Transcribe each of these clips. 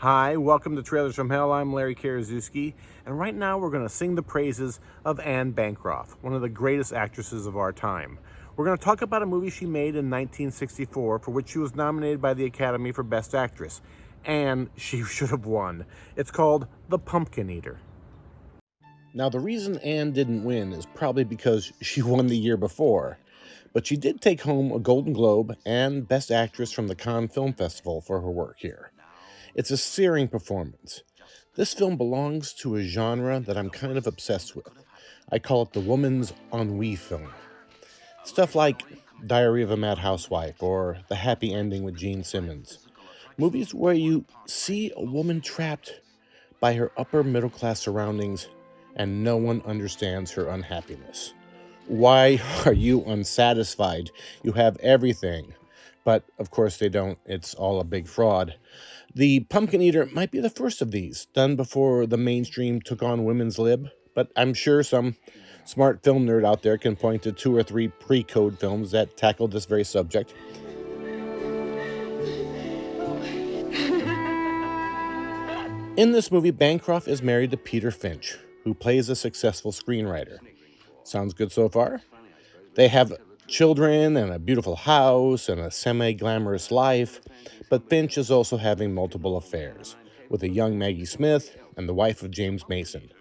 Hi, welcome to Trailers from Hell. I'm Larry Karaszewski, and right now we're going to sing the praises of Anne Bancroft, one of the greatest actresses of our time. We're going to talk about a movie she made in 1964 for which she was nominated by the Academy for Best Actress, and she should have won. It's called The Pumpkin Eater. Now, the reason Anne didn't win is probably because she won the year before, but she did take home a Golden Globe and Best Actress from the Cannes Film Festival for her work here. It's a searing performance. This film belongs to a genre that I'm kind of obsessed with. I call it the woman's ennui film. Stuff like Diary of a Mad Housewife or The Happy Ending with Gene Simmons. Movies where you see a woman trapped by her upper middle class surroundings and no one understands her unhappiness. Why are you unsatisfied? You have everything. But of course they don't. It's all a big fraud. The Pumpkin Eater might be the first of these, done before the mainstream took on women's lib, but I'm sure some smart film nerd out there can point to 2 or 3 pre-code films that tackled this very subject. In this movie, Bancroft is married to Peter Finch, who plays a successful screenwriter. Sounds good so far? They have children and a beautiful house and a semi-glamorous life, but Finch is also having multiple affairs with a young Maggie Smith and the wife of James Mason.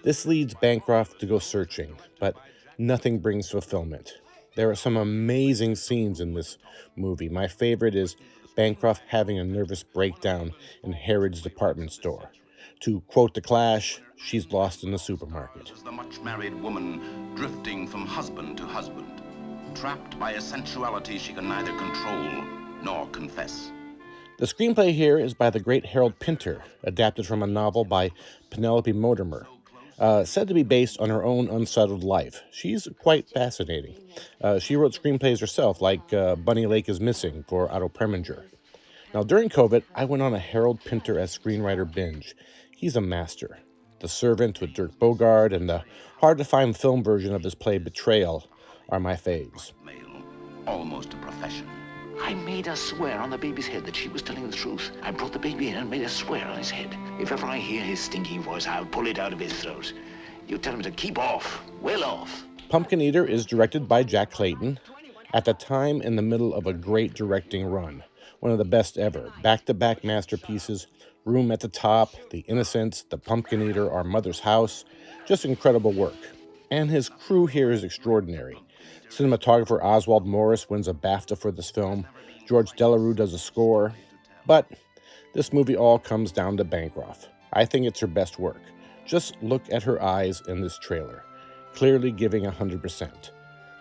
This leads Bancroft to go searching, but nothing brings fulfillment. There are some amazing scenes in this movie. My favorite is Bancroft having a nervous breakdown in Harrods department store. To quote The Clash, she's lost in the supermarket. The much-married woman drifting from husband to husband, trapped by a sensuality she can neither control nor confess. The screenplay here is by the great Harold Pinter, adapted from a novel by Penelope Mortimer, said to be based on her own unsettled life. She's quite fascinating. She wrote screenplays herself, like Bunny Lake is Missing for Otto Preminger. Now, during COVID, I went on a Harold Pinter as screenwriter binge. He's a master. The Servant with Dirk Bogarde and the hard-to-find film version of his play Betrayal are my faves. Male, almost a profession. I made her swear on the baby's head that she was telling the truth. I brought the baby in and made her swear on his head. If ever I hear his stinking voice, I'll pull it out of his throat. You tell him to keep off, well off. Pumpkin Eater is directed by Jack Clayton, at the time in the middle of a great directing run. One of the best ever. Back-to-back masterpieces, Room at the Top, The Innocents, The Pumpkin Eater, Our Mother's House. Just incredible work. And his crew here is extraordinary. Cinematographer Oswald Morris wins a BAFTA for this film. Georges Delerue does a score. But this movie all comes down to Bancroft. I think it's her best work. Just look at her eyes in this trailer. Clearly giving 100%.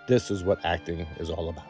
This is what acting is all about.